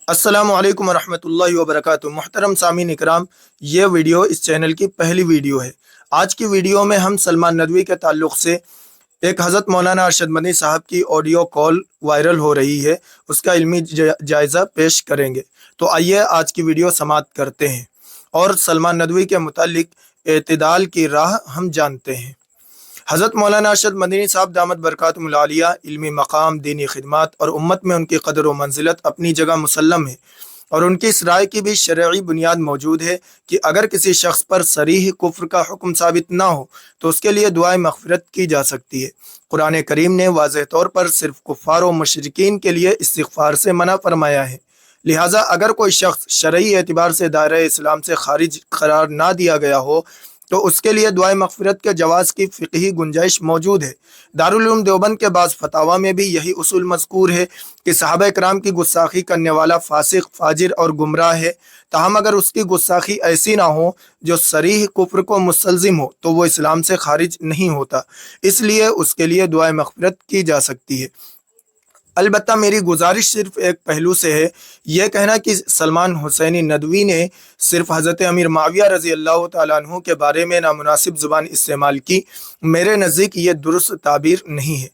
السلام علیکم ورحمۃ اللہ وبرکاتہ۔ محترم سامعین اکرام، یہ ویڈیو اس چینل کی پہلی ویڈیو ہے۔ آج کی ویڈیو میں ہم سلمان ندوی کے تعلق سے ایک حضرت مولانا ارشد مدنی صاحب کی آڈیو کال وائرل ہو رہی ہے، اس کا علمی جائزہ پیش کریں گے۔ تو آئیے آج کی ویڈیو سماعت کرتے ہیں اور سلمان ندوی کے متعلق اعتدال کی راہ ہم جانتے ہیں۔ حضرت مولانا ارشد مدنی صاحب دامت برکاتہم العالیہ علمی مقام، دینی خدمات اور امت میں ان کی قدر و منزلت اپنی جگہ مسلم ہے، اور ان کی اس رائے کی بھی شرعی بنیاد موجود ہے کہ اگر کسی شخص پر صریح کفر کا حکم ثابت نہ ہو تو اس کے لیے دعائے مغفرت کی جا سکتی ہے۔ قرآن کریم نے واضح طور پر صرف کفار و مشرکین کے لیے استغفار سے منع فرمایا ہے، لہٰذا اگر کوئی شخص شرعی اعتبار سے دائرہ اسلام سے خارج قرار نہ دیا گیا ہو تو اس کے لیے دعائے مغفرت کے جواز کی فقہی گنجائش موجود ہے۔ دارالعلوم دیوبند کے بعض فتاوی میں بھی یہی اصول مذکور ہے کہ صحابہ کرام کی گستاخی کرنے والا فاسق، فاجر اور گمراہ ہے، تاہم اگر اس کی گستاخی ایسی نہ ہو جو صریح کفر کو مستلزم ہو تو وہ اسلام سے خارج نہیں ہوتا، اس لیے اس کے لیے دعائے مغفرت کی جا سکتی ہے۔ البتہ میری گزارش صرف ایک پہلو سے ہے، یہ کہنا کہ سلمان حسینی ندوی نے صرف حضرت امیر معاویہ رضی اللہ تعالیٰ عنہ کے بارے میں نامناسب زبان استعمال کی، میرے نزدیک یہ درست تعبیر نہیں ہے،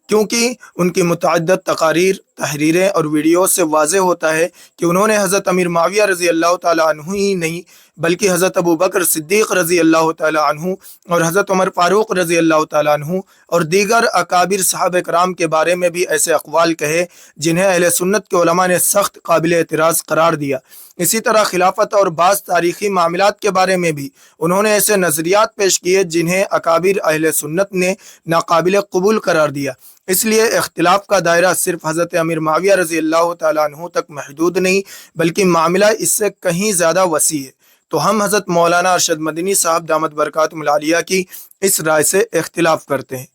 کیونکہ ان کی متعدد تقاریر، تحریریں اور ویڈیو سے واضح ہوتا ہے کہ انہوں نے حضرت امیر معاویہ رضی اللہ تعالیٰ عنہ ہی نہیں بلکہ حضرت ابو بکر صدیق رضی اللہ تعالیٰ عنہ اور حضرت عمر فاروق رضی اللہ تعالیٰ عنہ اور دیگر اکابر صحابہ کرام کے بارے میں بھی ایسے اقوال کہے جنہیں اہل سنت کے علماء نے سخت قابل اعتراض قرار دیا۔ اسی طرح خلافت اور بعض تاریخی معاملات کے بارے میں بھی انہوں نے ایسے نظریات پیش کیے جنہیں اکابر اہل سنت نے ناقابل قبول قرار دیا۔ اس لیے اختلاف کا دائرہ صرف حضرت امیر معاویہ رضی اللہ تعالیٰ عنہ تک محدود نہیں بلکہ معاملہ اس سے کہیں زیادہ وسیع ہے۔ تو ہم حضرت مولانا ارشد مدنی صاحب دامت برکاتہم العالیہ کی اس رائے سے اختلاف کرتے ہیں۔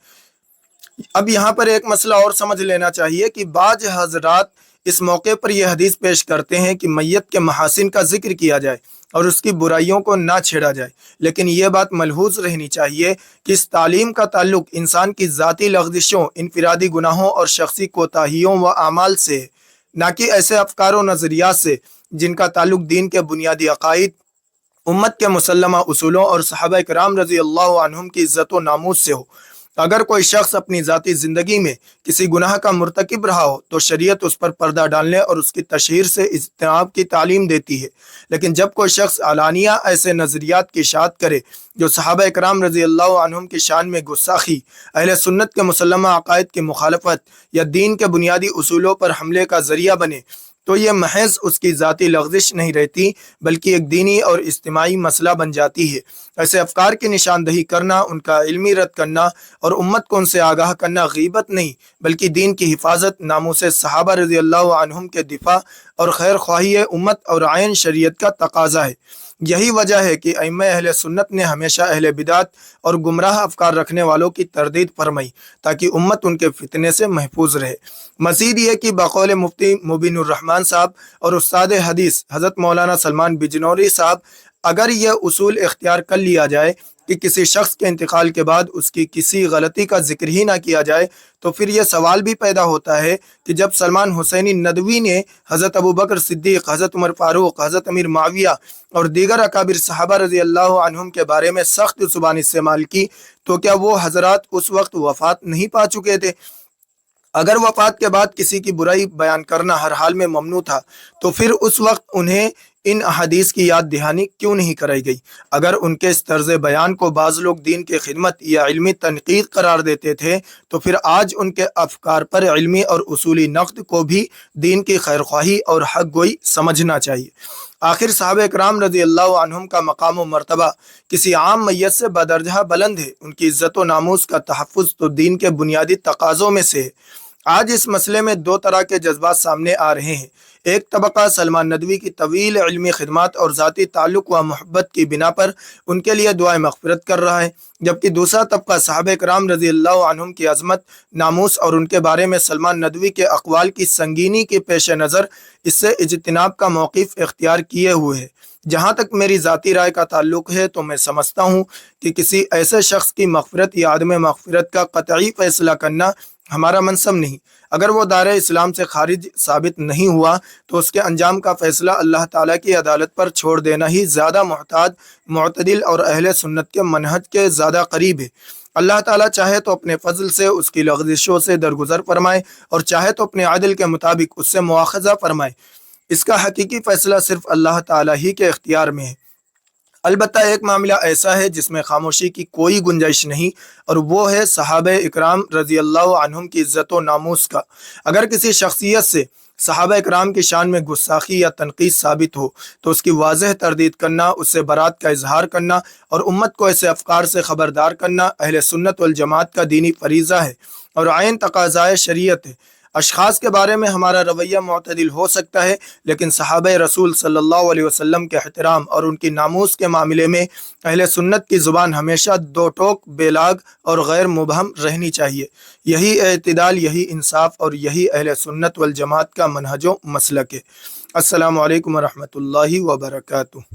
اب یہاں پر ایک مسئلہ اور سمجھ لینا چاہیے کہ بعض حضرات اس موقع پر یہ حدیث پیش کرتے ہیں کہ میت کے محاسن کا ذکر کیا جائے اور اس کی برائیوں کو نہ چھیڑا جائے، لیکن یہ بات ملحوظ رہنی چاہیے کہ اس تعلیم کا تعلق انسان کی ذاتی لغزشوں، انفرادی گناہوں اور شخصی کوتاہیوں و اعمال سے ہے، نہ کہ ایسے افکار و نظریات سے جن کا تعلق دین کے بنیادی عقائد، امت کے مسلمہ اصولوں اور صحابہ کرام رضی اللہ عنہم کی عزت و ناموس سے ہو۔ اگر کوئی شخص اپنی ذاتی زندگی میں کسی گناہ کا مرتکب رہا ہو تو شریعت اس پر پردہ ڈالنے اور اس کی تشہیر سے اجتناب کی تعلیم دیتی ہے، لیکن جب کوئی شخص علانیہ ایسے نظریات کی اشاعت کرے جو صحابہ کرام رضی اللہ عنہم کی شان میں گستاخی، اہل سنت کے مسلمہ عقائد کی مخالفت یا دین کے بنیادی اصولوں پر حملے کا ذریعہ بنے تو یہ محض اس کی ذاتی لغزش نہیں رہتی بلکہ ایک دینی اور اجتماعی مسئلہ بن جاتی ہے۔ ایسے افکار کی نشاندہی کرنا، ان کا علمی رد کرنا اور امت کو ان سے آگاہ کرنا غیبت نہیں بلکہ دین کی حفاظت، ناموس صحابہ رضی اللہ عنہم کے دفاع اور خیر خواہی امت اور عین شریعت کا تقاضا ہے۔ یہی وجہ ہے کہ ائمہ اہل سنت نے ہمیشہ اہل بدعت اور گمراہ افکار رکھنے والوں کی تردید فرمائی تاکہ امت ان کے فتنے سے محفوظ رہے۔ مزید یہ کہ بقول مفتی مبین الرحمان صاحب اور استاد حدیث حضرت مولانا سلمان بجنوری صاحب، اگر یہ اصول اختیار کر لیا جائے کہ کسی شخص کے انتقال کے بعد اس کی کسی غلطی کا ذکر ہی نہ کیا جائے تو پھر یہ سوال بھی پیدا ہوتا ہے کہ جب سلمان حسینی ندوی نے حضرت ابو بکر صدیق، حضرت عمر فاروق، حضرت امیر معاویہ اور دیگر اکابر صحابہ رضی اللہ عنہم کے بارے میں سخت زبان استعمال کی تو کیا وہ حضرات اس وقت وفات نہیں پا چکے تھے؟ اگر وفات کے بعد کسی کی برائی بیان کرنا ہر حال میں ممنوع تھا تو پھر اس وقت انہیں ان احادیث کی یاد دہانی کیوں نہیں کرائی گئی؟ اگر ان کے اس طرز بیان کو بعض لوگ دین کی خدمت یا علمی تنقید قرار دیتے تھے تو پھر آج ان کے افکار پر علمی اور اصولی نقد کو بھی دین کی خیرخواہی اور حق گوئی سمجھنا چاہیے۔ آخر صحابہ کرام رضی اللہ عنہم کا مقام و مرتبہ کسی عام میت سے بدرجہ بلند ہے، ان کی عزت و ناموس کا تحفظ تو دین کے بنیادی تقاضوں میں سے ہے۔ آج اس مسئلے میں دو طرح کے جذبات سامنے آ رہے ہیں۔ ایک طبقہ سلمان ندوی کی طویل علمی خدمات اور ذاتی تعلق و محبت کی بنا پر ان کے لیے دعائے مغفرت کر رہا ہے، جبکہ دوسرا طبقہ صحابہ کرام رضی اللہ عنہم کی عظمت، ناموس اور ان کے بارے میں سلمان ندوی کے اقوال کی سنگینی کے پیش نظر اس سے اجتناب کا موقف اختیار کیے ہوئے ہے۔ جہاں تک میری ذاتی رائے کا تعلق ہے تو میں سمجھتا ہوں کہ کسی ایسے شخص کی مغفرت یا عدم مغفرت کا قطعی فیصلہ کرنا ہمارا منصب نہیں۔ اگر وہ دار اسلام سے خارج ثابت نہیں ہوا تو اس کے انجام کا فیصلہ اللہ تعالیٰ کی عدالت پر چھوڑ دینا ہی زیادہ محتاط، معتدل اور اہل سنت کے منہج کے زیادہ قریب ہے۔ اللہ تعالیٰ چاہے تو اپنے فضل سے اس کی لغزشوں سے درگزر فرمائے اور چاہے تو اپنے عدل کے مطابق اس سے مواخذہ فرمائے۔ اس کا حقیقی فیصلہ صرف اللہ تعالیٰ ہی کے اختیار میں ہے۔ البتہ ایک معاملہ ایسا ہے جس میں خاموشی کی کوئی گنجائش نہیں، اور وہ ہے صحابہ اکرام رضی اللہ عنہم کی عزت و ناموس کا۔ اگر کسی شخصیت سے صحابہ اکرام کی شان میں گستاخی یا تنقید ثابت ہو تو اس کی واضح تردید کرنا، اس سے برات کا اظہار کرنا اور امت کو ایسے افکار سے خبردار کرنا اہل سنت والجماعت کا دینی فریضہ ہے اور عین تقاضائے شریعت ہے۔ اشخاص کے بارے میں ہمارا رویہ معتدل ہو سکتا ہے، لیکن صحابہ رسول صلی اللہ علیہ وسلم کے احترام اور ان کی ناموس کے معاملے میں اہل سنت کی زبان ہمیشہ دو ٹوک، بے لاگ اور غیر مبہم رہنی چاہیے۔ یہی اعتدال، یہی انصاف اور یہی اہل سنت والجماعت کا منہج و مسلک ہے۔ السلام علیکم ورحمۃ اللہ وبرکاتہ۔